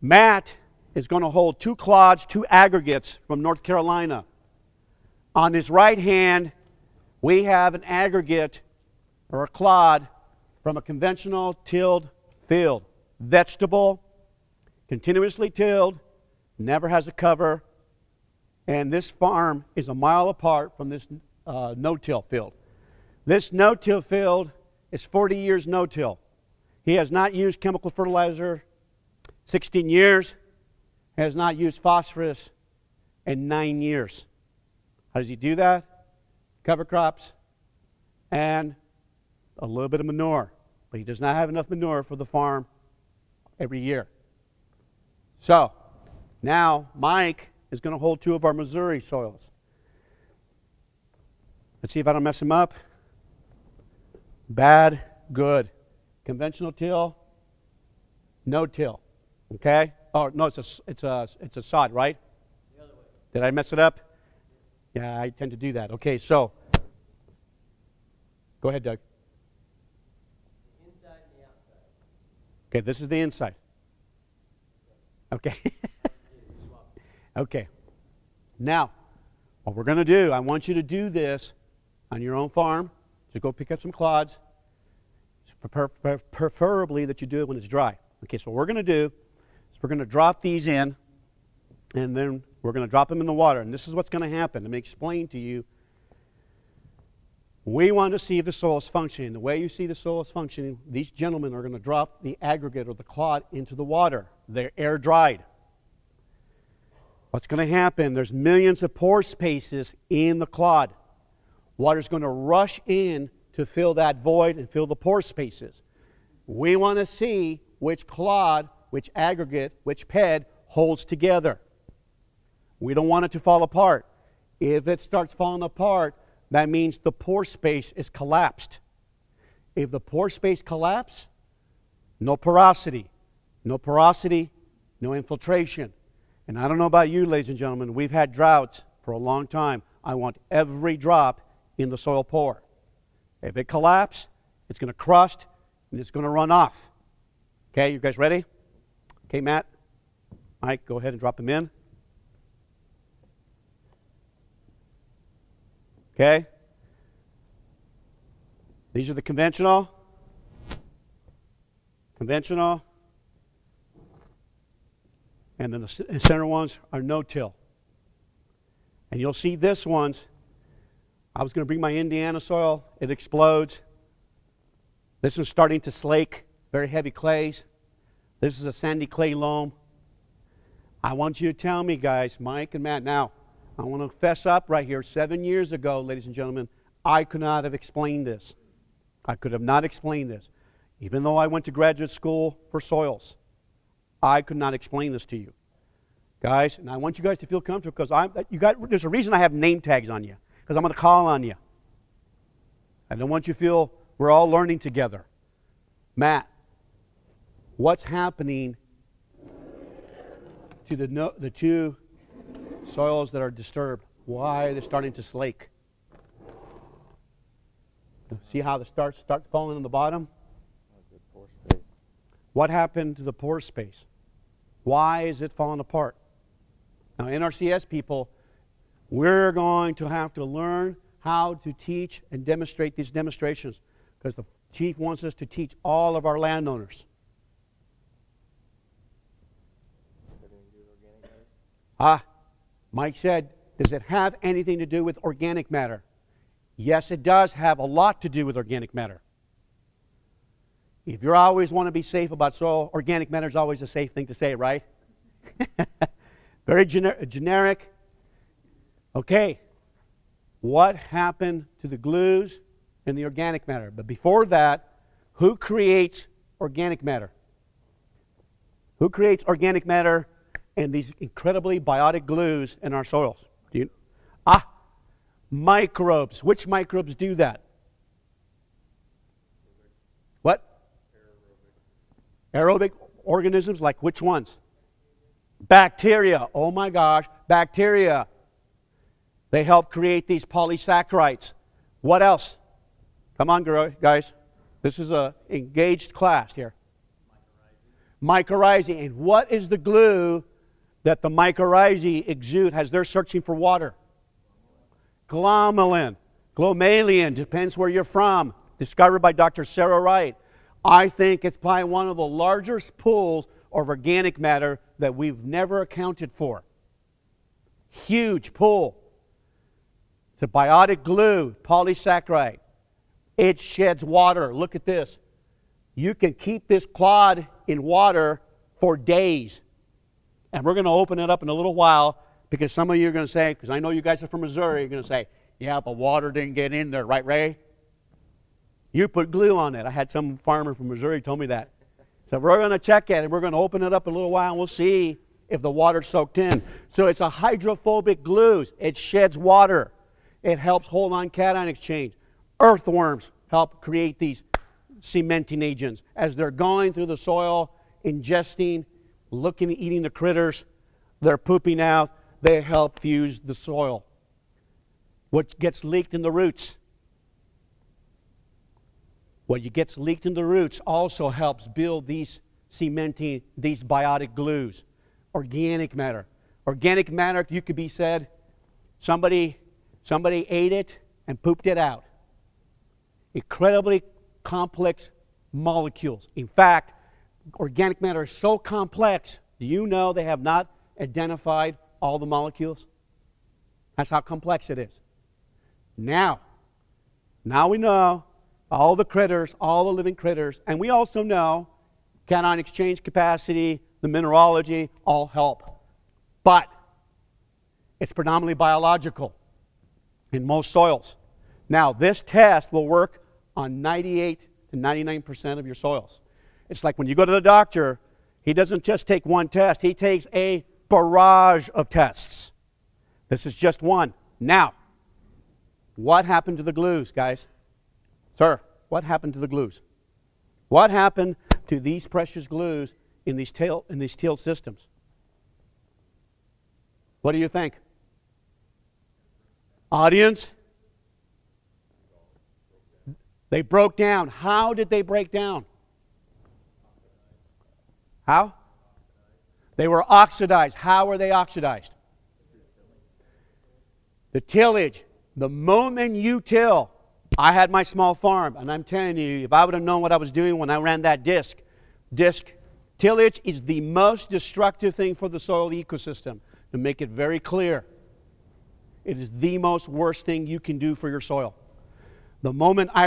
Matt is going to hold 2 clods, 2 aggregates from North Carolina. On his right hand, we have an aggregate or a clod from a conventional tilled field. Vegetable, continuously tilled, never has a cover, and this farm is a mile apart from this no-till field. This no-till field is 40 years no-till. He has not used chemical fertilizer 16 years, has not used phosphorus in 9 years. How does he do that? Cover crops and a little bit of manure. But he does not have enough manure for the farm every year. So, now Mike is going to hold 2 of our Missouri soils. Let's see if I don't mess him up. Bad, good. Conventional till, no till. Okay? Oh, no, it's a sod, right? The other way. Did I mess it up? Yeah, I tend to do that. Okay, so go ahead, Doug. The inside and the outside. Okay, this is the inside. Okay. Okay. Now, what we're going to do, I want you to do this on your own farm. So go pick up some clods. Preferably that you do it when it's dry. Okay, so what we're going to do is we're going to drop these in, and then we're going to drop them in the water. And this is what's going to happen. Let me explain to you. We want to see if the soil is functioning. The way you see the soil is functioning, these gentlemen are going to drop the aggregate or the clod into the water. They're air dried. What's going to happen? There's millions of pore spaces in the clod. Water's going to rush in to fill that void and fill the pore spaces. We want to see which clod, which aggregate, which PED holds together. We don't want it to fall apart. If it starts falling apart, that means the pore space is collapsed. If the pore space collapses, no porosity. No porosity, no infiltration. And I don't know about you, ladies and gentlemen, we've had droughts for a long time. I want every drop in the soil pore. If it collapses, it's going to crust and it's going to run off. Okay, you guys ready? Okay, Matt, Mike, go ahead and drop them in. Okay. These are the conventional. Conventional. And then the center ones are no-till. And you'll see this one's, I was going to bring my Indiana soil. It explodes. This one's starting to slake, very heavy clays. This is a sandy clay loam. I want you to tell me, guys, Mike and Matt, now, I want to fess up right here. 7 years ago, ladies and gentlemen, I could not have explained this. I could have not explained this. Even though I went to graduate school for soils, I could not explain this to you. Guys, and I want you guys to feel comfortable because there's a reason I have name tags on you, because I'm going to call on you. I don't want you to feel we're all learning together. Matt, what's happening to the 2 soils that are disturbed? Why are they starting to slake? See how the starts falling on the bottom? Pore space. What happened to the pore space? Why is it falling apart? Now, NRCS people, we're going to have to learn how to teach and demonstrate these demonstrations because the chief wants us to teach all of our landowners. Mike said, does it have anything to do with organic matter? Yes, it does have a lot to do with organic matter. If you always want to be safe about soil, organic matter is always a safe thing to say, right? Very generic. Okay, what happened to the glues and the organic matter? But before that, who creates organic matter? Who creates organic matter and these incredibly biotic glues in our soils? Do you? Microbes. Which microbes do that? What? Aerobic organisms, like which ones? Bacteria. Oh my gosh, bacteria. They help create these polysaccharides. What else? Come on, guys. This is an engaged class here. Mycorrhizae. And what is the glue that the mycorrhizae exude as they're searching for water? Glomalin. Glomalian, depends where you're from. Discovered by Dr. Sarah Wright. I think it's probably one of the largest pools of organic matter that we've never accounted for. Huge pool. It's a biotic glue, polysaccharide. It sheds water. Look at this. You can keep this clod in water for days. And we're going to open it up in a little while because some of you are going to say, because I know you guys are from Missouri, you're going to say, yeah, but water didn't get in there, right, Ray? You put glue on it. I had some farmer from Missouri told me that. So we're going to check it, and we're going to open it up in a little while, and we'll see if the water's soaked in. So it's a hydrophobic glue. It sheds water. It helps hold on cation exchange. Earthworms help create these cementing agents. As they're going through the soil, ingesting, eating the critters, they're pooping out, they help fuse the soil. What gets leaked in the roots? What gets leaked in the roots also helps build these cementing, these biotic glues. Organic matter. Organic matter, you could be said, somebody ate it and pooped it out. Incredibly complex molecules. In fact, organic matter is so complex, do you know they have not identified all the molecules? That's how complex it is. Now we know all the critters, all the living critters, and we also know cation exchange capacity, the mineralogy, all help. But it's predominantly biological in most soils. Now, this test will work on 98 to 99% of your soils. It's like when you go to the doctor, he doesn't just take one test, he takes a barrage of tests. This is just one. Now, what happened to the glues, guys? Sir, what happened to the glues? What happened to these precious glues in these tilled systems? What do you think? Audience? They broke down. How did they break down? How? They were oxidized. How were they oxidized? The tillage. The moment you till, I had my small farm, and I'm telling you, if I would have known what I was doing when I ran that disc, tillage is the most destructive thing for the soil ecosystem. To make it very clear, it is the most worst thing you can do for your soil. The moment I